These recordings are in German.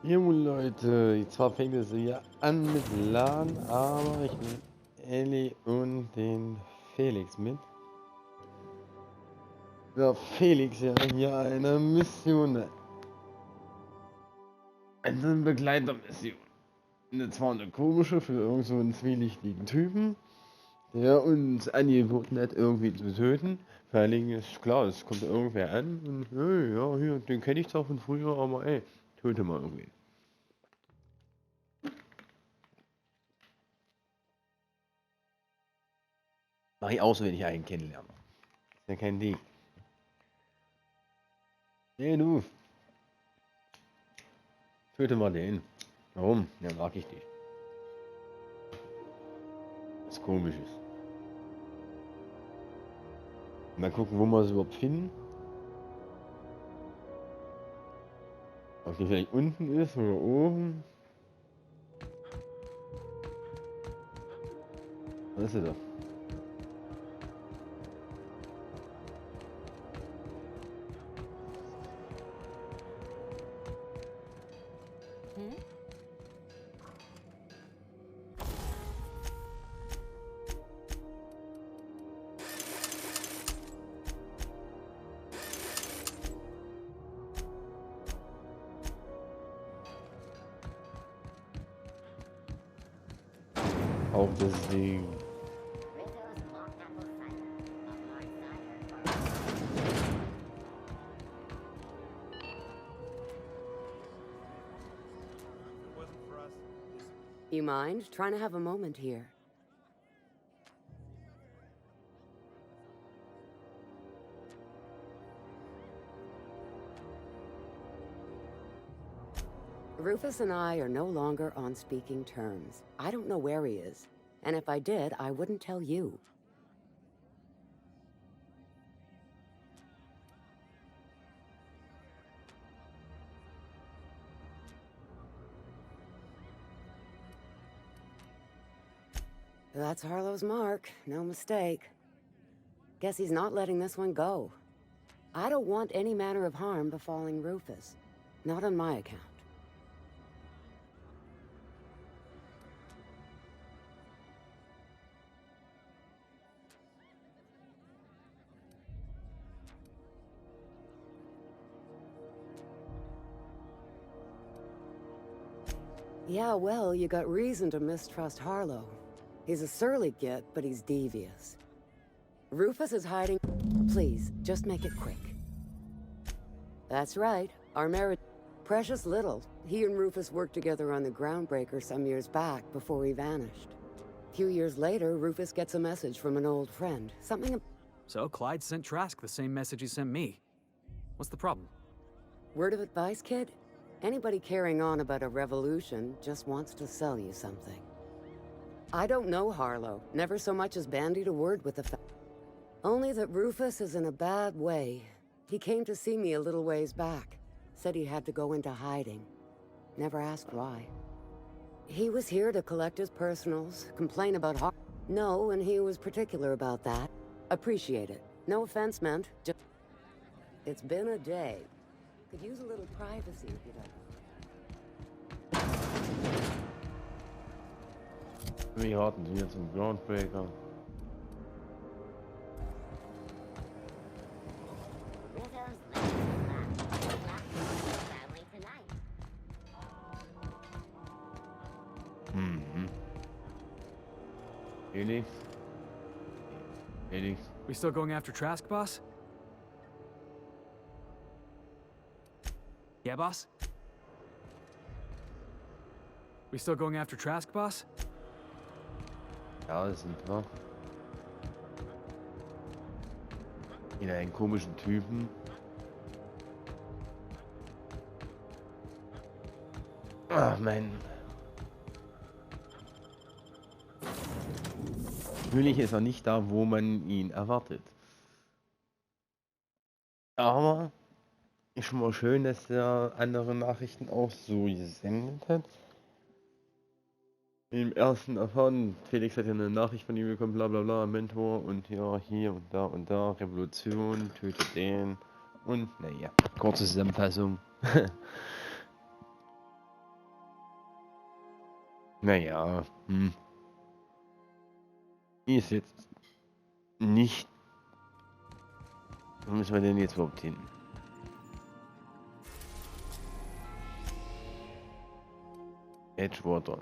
Jo Leute, zwar fängt es hier an mit Laden, aber ich nehme Ellie und den Felix mit. Der Felix ja hier eine Mission, eine Begleitermission. Und zwar eine komische für irgend so einen zwielichtigen Typen, der uns angeboten hat, irgendwie zu töten. Vor allen Dingen ist klar, es kommt irgendwer an und hey, ja, hier, den kenne ich zwar von früher, aber ey, töte mal irgendwie. Mach ich auch so, wenn ich einen kennenlerne. Ist ja kein Ding. Nee, du, töte mal den. Warum? Ja, mag ich dich. Was komisch ist. Mal gucken, wo wir es überhaupt finden. Ob die vielleicht unten ist oder oben. Was ist sie da? Auch das Ding. You mind? Trying to have a moment here. Rufus and I are no longer on speaking terms. I don't know where he is. And if I did, I wouldn't tell you. That's Harlow's mark. No mistake. Guess he's not letting this one go. I don't want any manner of harm befalling Rufus. Not on my account. Yeah, well, you got reason to mistrust Harlow. He's a surly git, but he's devious. Rufus is hiding... Please, just make it quick. That's right. Our marriage... Precious little. He and Rufus worked together on the Groundbreaker some years back before he vanished. A few years later, Rufus gets a message from an old friend. Something... So Clyde sent Trask the same message he sent me. What's the problem? Word of advice, kid? Anybody carrying on about a revolution just wants to sell you something. I don't know Harlow. Never so much as bandied a word with the Only that Rufus is in a bad way. He came to see me a little ways back. Said he had to go into hiding. Never asked why. He was here to collect his personals, complain about No, and he was particular about that. Appreciate it. No offense meant. Just... It's been a day. Could use a little privacy if you don't. Wie hatten sie jetzt einen Groundbreaker? Felix? Felix? We still going after Trask, boss? Yeah, boss? We still going after Trask, boss? Ja, das sind wir. Wieder einen komischen Typen. Ach, mein. Natürlich ist er nicht da, wo man ihn erwartet. Aber ist schon mal schön, dass er andere Nachrichten auch so gesendet hat. Im ersten erfahren, Felix hat ja eine Nachricht von ihm bekommen, bla bla bla, Mentor und ja, hier und da, Revolution, tötet den und naja, kurze Zusammenfassung. Naja, ist jetzt nicht. Wo müssen wir denn jetzt überhaupt hin? Edgewater.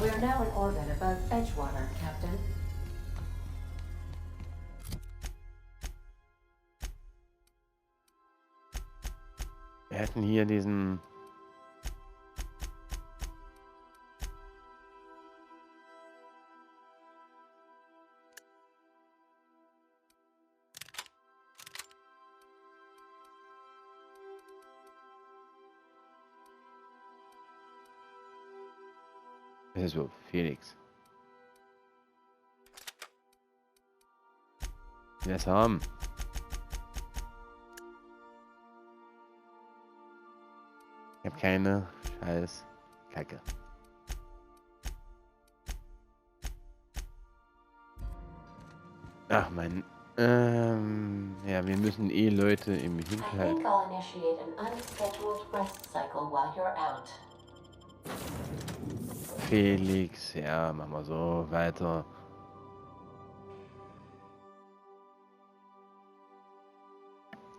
We are now in orbit above Edgewater, Captain. Wir hatten hier diesen. Wer ist so? Felix. Wir es haben. Ich habe keine scheiß Kacke. Ach man. Ja, wir müssen eh Leute im I Hinterhalt. think I'll initiate an unscheduled rest cycle while you're out. Felix, ja, machen wir so weiter.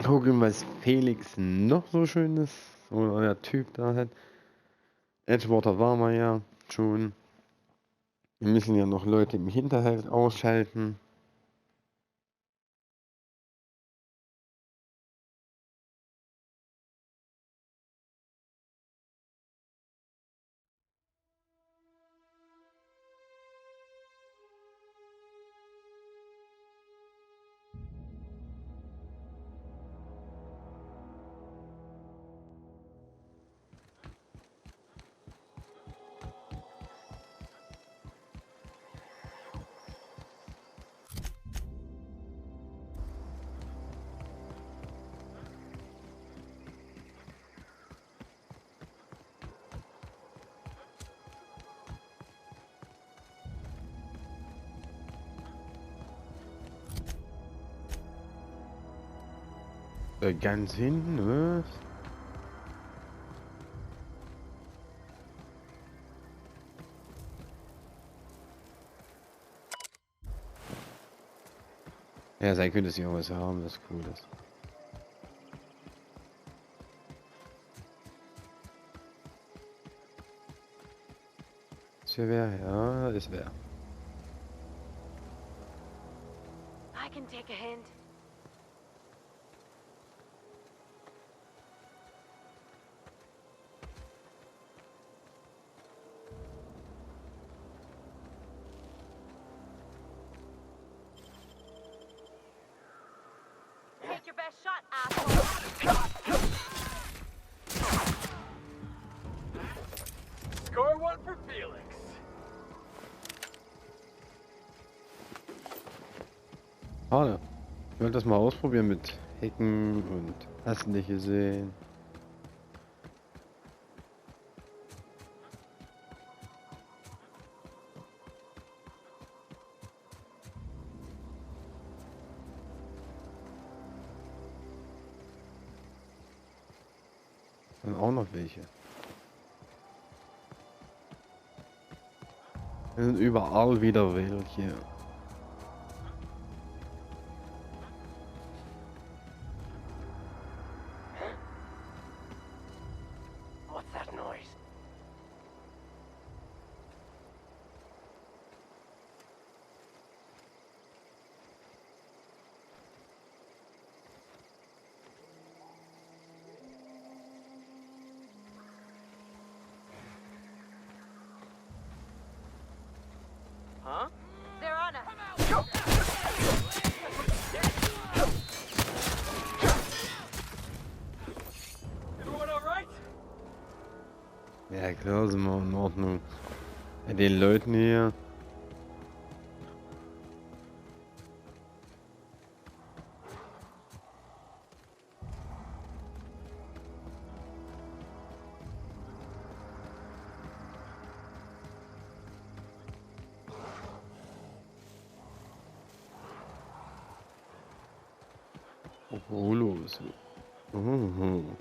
Gucken, was Felix noch so Schönes oder der Typ da hat. Edgewater waren wir ja schon. Wir müssen ja noch Leute im Hinterhalt ausschalten. Ganz hinten, was? Ja, sein könnte es ja was haben, was cool ist. Ist hier wer? Ja, ist wer. I can take a hint. Take your best shot, asshole. Score one for Felix. Schade. Ich wollte das mal ausprobieren mit Hecken und hast nicht gesehen. Und auch noch welche. Es sind überall wieder welche. What's that noise? Huh? They're on us. Everyone all right? Ja klar, sind wir in Ordnung. Bei den Leuten hier. Holos. Mhm.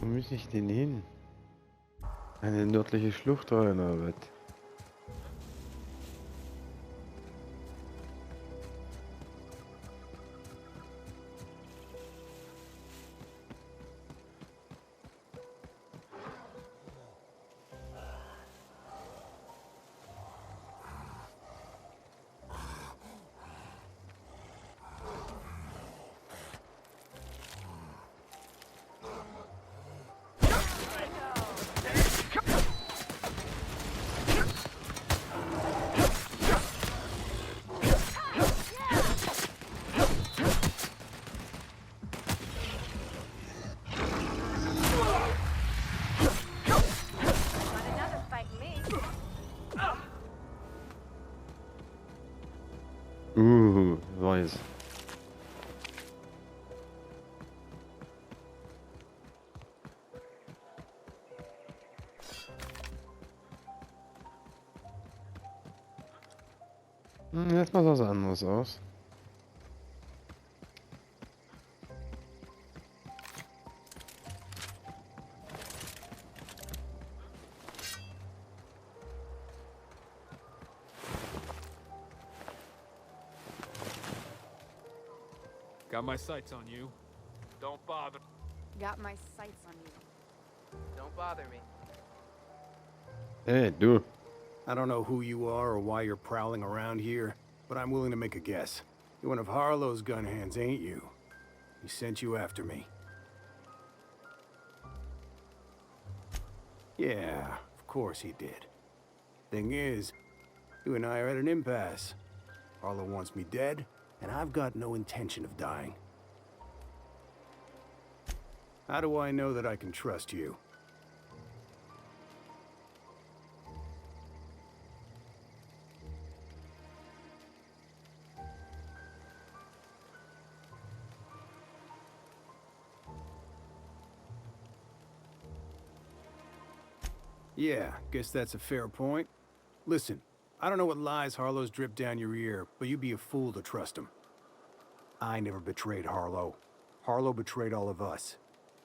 Wo muss ich denn hin? Eine nördliche Schlucht rein, oder was? Not another fighting me. Weiß. Jetzt mal was anderes aus. Got my sights on you. Don't bother. Got my sights on you. Don't bother me. Hey, du. I don't know who you are or why you're prowling around here, but I'm willing to make a guess. You're one of Harlow's gun hands, ain't you? He sent you after me. Yeah, of course he did. Thing is, you and I are at an impasse. Harlow wants me dead, and I've got no intention of dying. How do I know that I can trust you? Yeah, guess that's a fair point. Listen, I don't know what lies Harlow's dripped down your ear, but you'd be a fool to trust him. I never betrayed Harlow. Harlow betrayed all of us.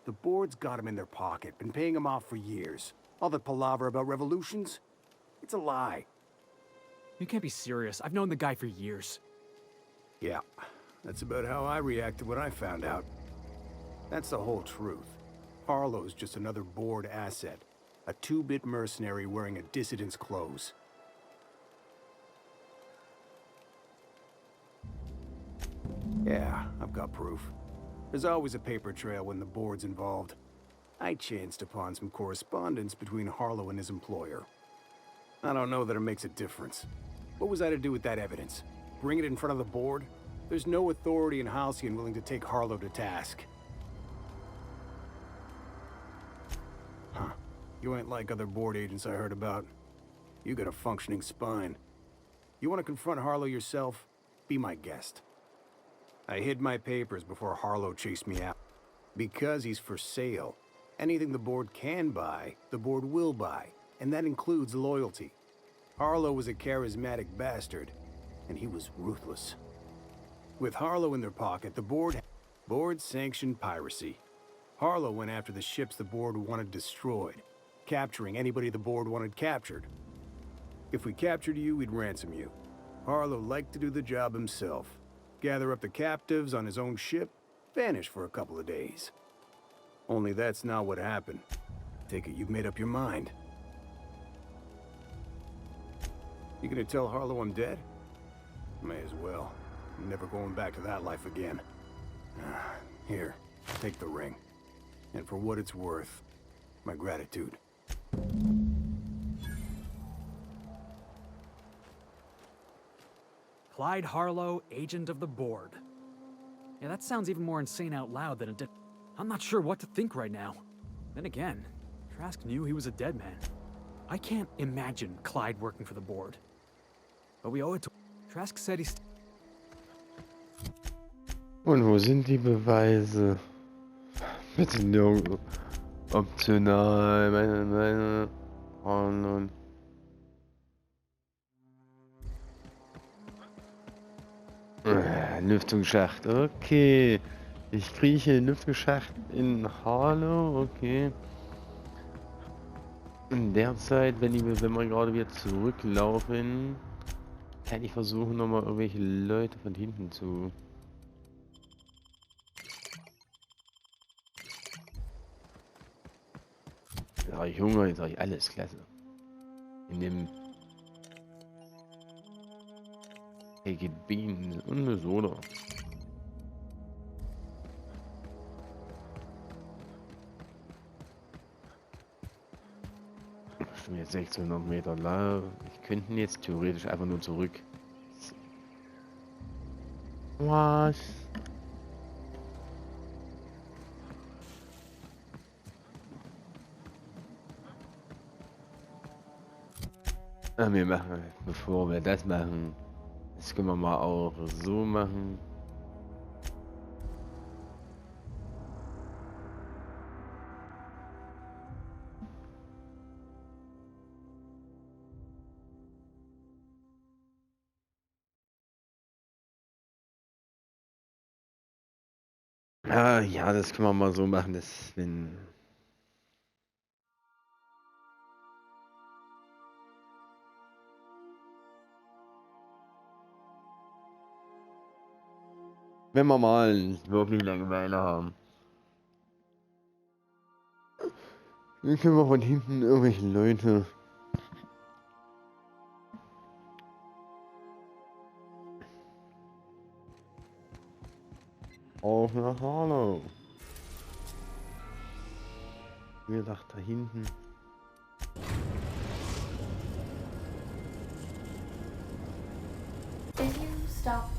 The board's got him in their pocket, been paying him off for years. All that palaver about revolutions? It's a lie. You can't be serious. I've known the guy for years. Yeah, that's about how I reacted when I found out. That's the whole truth. Harlow's just another board asset. A two-bit mercenary wearing a dissident's clothes. Yeah, I've got proof. There's always a paper trail when the board's involved. I chanced upon some correspondence between Harlow and his employer. I don't know that it makes a difference. What was I to do with that evidence? Bring it in front of the board? There's no authority in Halcyon willing to take Harlow to task. Huh. You ain't like other board agents I heard about. You got a functioning spine. You want to confront Harlow yourself? Be my guest. I hid my papers before Harlow chased me out. Because he's for sale. Anything the board can buy, the board will buy. And that includes loyalty. Harlow was a charismatic bastard, and he was ruthless. With Harlow in their pocket, the board sanctioned piracy. Harlow went after the ships the board wanted destroyed, capturing anybody the board wanted captured. If we captured you, we'd ransom you. Harlow liked to do the job himself. Gather up the captives on his own ship, vanish for a couple of days. Only that's not what happened. Take it you've made up your mind. You gonna tell Harlow I'm dead? May as well. I'm never going back to that life again. Here, take the ring. And for what it's worth, my gratitude. Clyde Harlow, agent of the board. Yeah, that sounds even more insane out loud than it did. I'm not sure what to think right now. Then again, Trask knew he was a dead man. I can't imagine Clyde working for the board. But we owe it to... Trask said he's... Und wo sind die Beweise? Bitte nirgendwo. Optional, meine. Oh nun. Ein Lüftungsschacht, okay. Ich krieche den Lüftungsschacht in Harlow, okay. In der Zeit, wenn wir gerade wieder zurücklaufen, kann ich versuchen, nochmal irgendwelche Leute von hinten zu... Jetzt habe ich Hunger, jetzt habe ich alles, klasse. In dem... Baked Beans und eine Soda. Ich bin jetzt 600 Meter lang. Ich könnte jetzt theoretisch einfach nur zurück. Was? Wir machen, bevor wir das machen, das können wir mal auch so machen. Ah, ja, das können wir mal so machen, dass wenn wir mal wirklich Langeweile haben, dann können wir von hinten irgendwelche Leute auf nach Harlow. Wie gesagt, da hinten. If you stop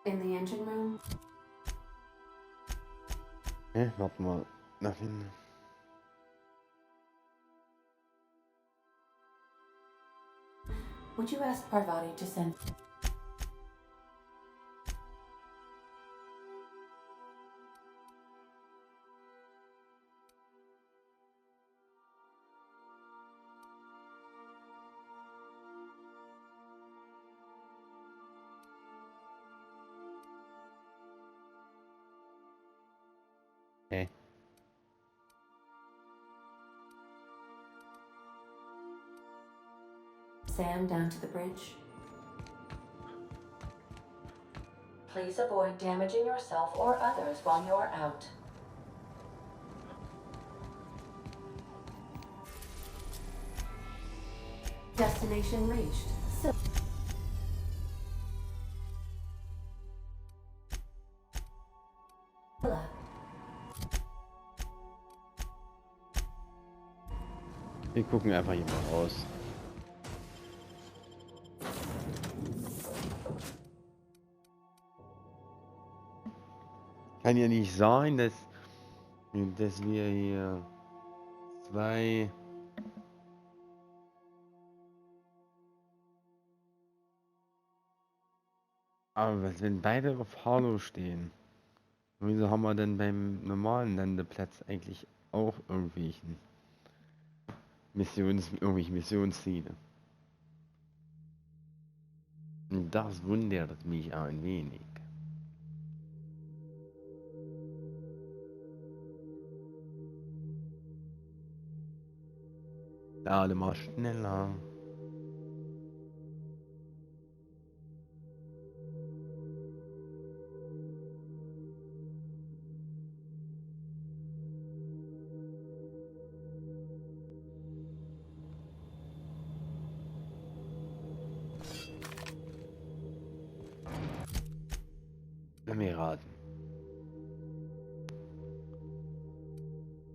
in the engine room, Warte mal, nach hinten. would you ask Parvati to send... Okay. Sam down to the bridge? Please avoid damaging yourself or others while you're out. Destination reached. So Wir gucken einfach hier mal raus. Kann ja nicht sein, dass wir hier zwei... Aber was, wenn beide auf Harlow stehen? Wieso haben wir denn beim normalen Landeplatz eigentlich auch irgendwelche Missionsziele? Und das wundert mich ein wenig. Alle mal schneller. Lass mich raten.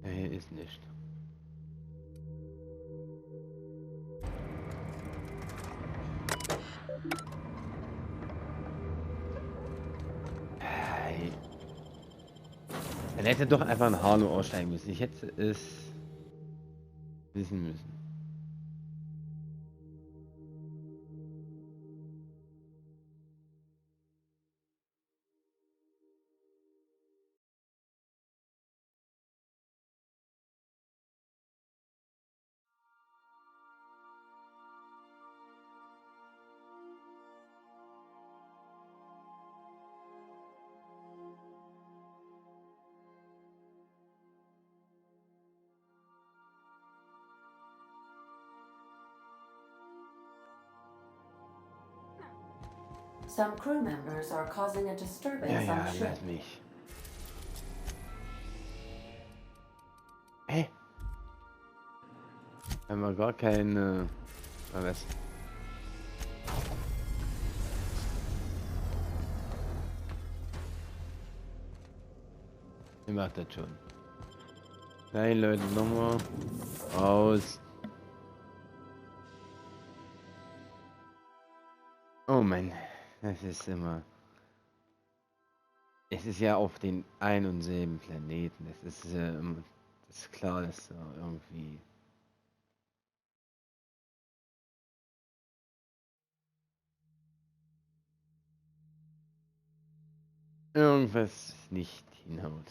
Ja, hier ist nicht. Hey. Dann hätte er doch einfach in Harlow aussteigen müssen. Ich hätte es wissen müssen. Some crew members are causing a disturbance Ja, on ja, the ship. lass mich. Hä? Haben wir gar keine... was? Ihr macht das schon. Nein, Leute, nochmal. Aus. Oh Mann, das ist immer... Es ist ja auf den ein und selben Planeten. Das ist klar, dass da irgendwie... irgendwas nicht hinhaut.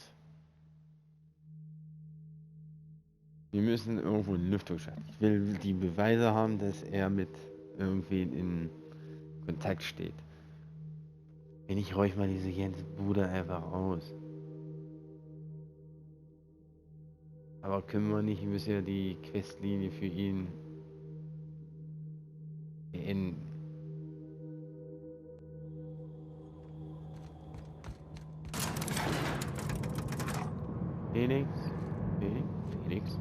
Wir müssen irgendwo einen Lüftungsschacht. Ich will die Beweise haben, dass er mit irgendwen in Kontakt steht. Wenn ich räuch mal diese ganze Bude einfach aus. Aber können wir nicht, wir müssen ja die Questlinie für ihn beenden. Felix? Felix?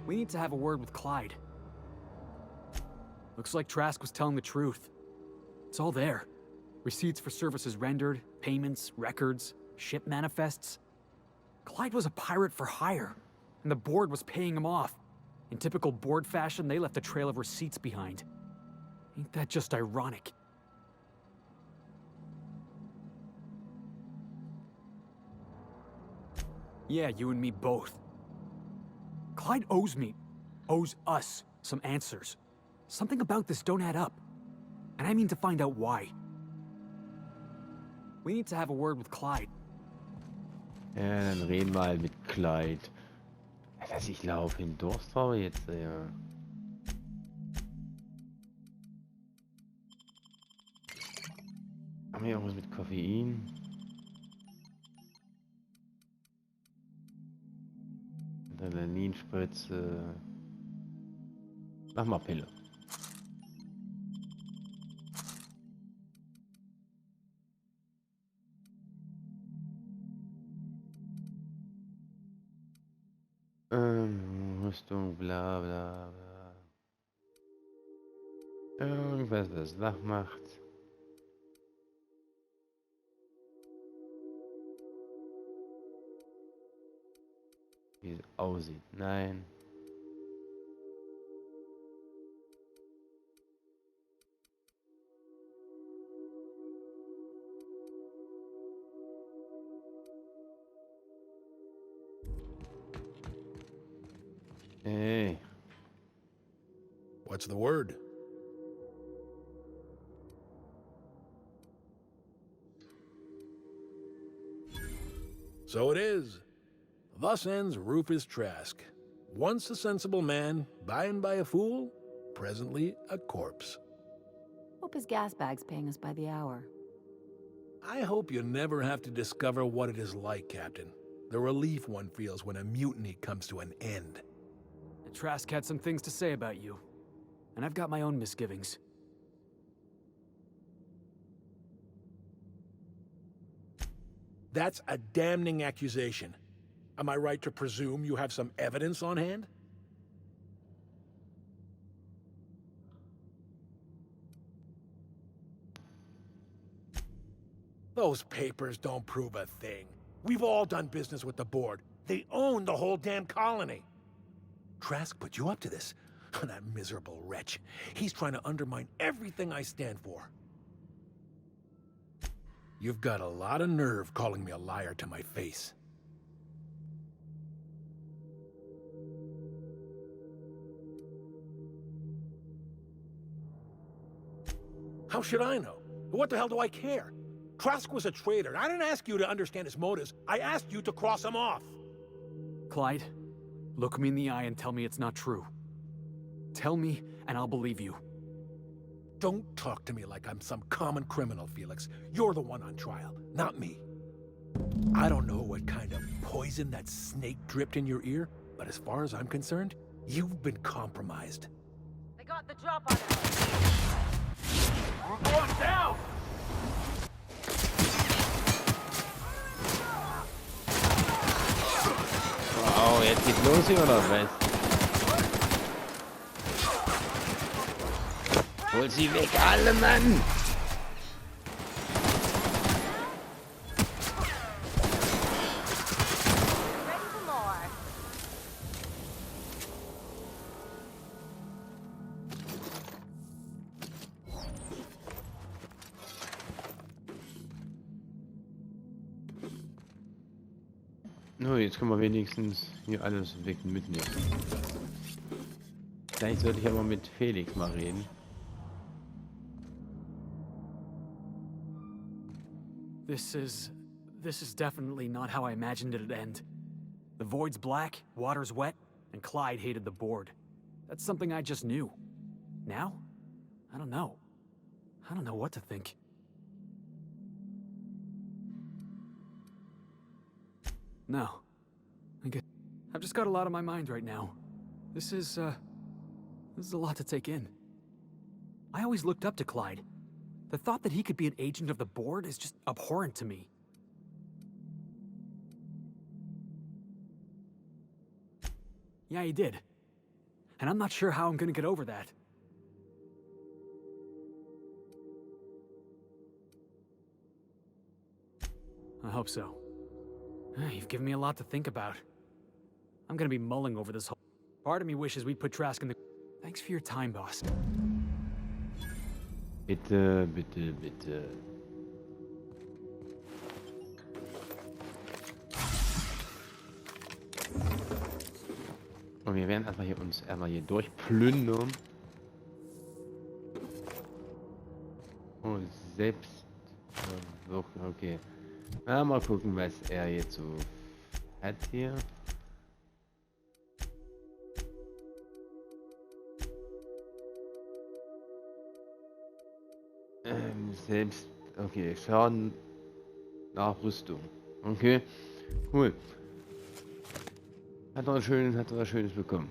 We need to have a word with Clyde. Looks like Trask was telling the truth. It's all there. Receipts for services rendered, payments, records, ship manifests. Clyde was a pirate for hire, and the board was paying him off. In typical board fashion, they left a trail of receipts behind. Ain't that just ironic? Yeah, you and me both. Clyde owes us some answers. Something about this don't add up. And I mean to find out why. We need to have a word with Clyde. Ja, dann reden wir halt mit Clyde. Dass ich laufe in Durst habe jetzt, ja. Haben wir irgendwas mit Koffein? Adrenalinspritze. Mach mal Pille. Rüstung, bla bla bla. Irgendwas, was wach macht. Wie es aussieht. Nein. Hey. What's the word? So it is. Thus ends Rufus Trask. Once a sensible man, by and by a fool, presently a corpse. Hope his gas bag's paying us by the hour. I hope you never have to discover what it is like, Captain. The relief one feels when a mutiny comes to an end. Trask had some things to say about you. And I've got my own misgivings. That's a damning accusation. Am I right to presume you have some evidence on hand? Those papers don't prove a thing. We've all done business with the board. They own the whole damn colony. Trask put you up to this. That miserable wretch. He's trying to undermine everything I stand for. You've got a lot of nerve calling me a liar to my face. How should I know? What the hell do I care? Trask was a traitor. I didn't ask you to understand his motives. I asked you to cross him off. Clyde, look me in the eye and tell me it's not true. Tell me, and I'll believe you. Don't talk to me like I'm some common criminal, Felix. You're the one on trial, not me. I don't know what kind of poison that snake dripped in your ear, but as far as I'm concerned, you've been compromised. They got the drop on him. We're going down! Wow, jetzt geht's los hier, oder was? Hol sie weg, alle Mann! Ready for more. No, jetzt können wir wenigstens hier alles weg mitnehmen. Vielleicht sollte ich aber mit Felix mal reden. This is definitely not how I imagined it'd end. The void's black, water's wet, and Clyde hated the board. That's something I just knew. Now? I don't know. I don't know what to think. No. I've just got a lot on my mind right now. This is a lot to take in. I always looked up to Clyde. The thought that he could be an agent of the board is just abhorrent to me. Yeah, he did. And I'm not sure how I'm gonna get over that. I hope so. You've given me a lot to think about. I'm gonna be mulling over this whole... Part of me wishes we'd put Trask in the... Thanks for your time, boss. Bitte, bitte, bitte. Und wir werden einfach hier uns einmal hier durchplündern. Und selbst... Okay. Na, mal gucken, was er jetzt so hat hier. Selbst... Okay, Schaden... Nachrüstung. Okay, cool. Hat er was Schönes bekommen.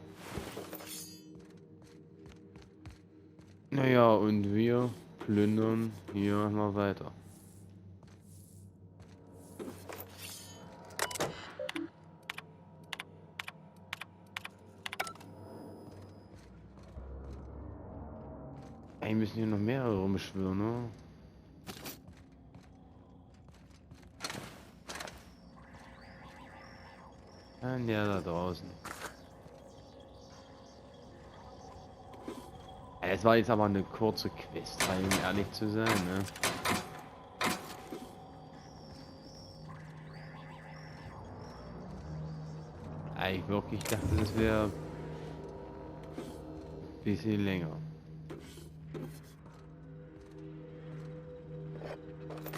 Naja, und wir plündern hier mal weiter. Eigentlich müssen hier noch mehrere rumschwirren, ne? Der da draußen. Es war jetzt aber eine kurze Quest, um ehrlich zu sein, ne? Ich wirklich dachte, das wäre ein bisschen länger.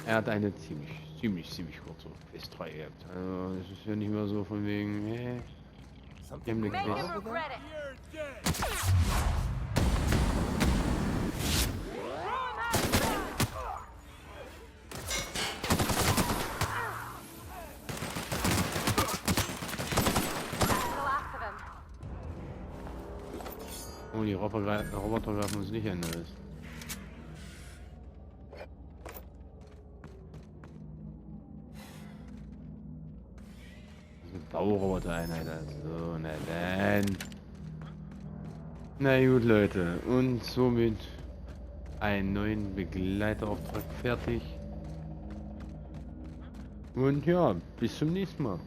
Er hat eine ziemlich kurze Quest frei gehabt. Also das ist ja nicht mehr so von wegen, hey, wir haben eine Quest. Oh, die Roboter greifen uns nicht an. Bauroboter-Einheit, also, na dann. Na gut, Leute, und somit einen neuen Begleiterauftrag fertig. Und ja, bis zum nächsten Mal.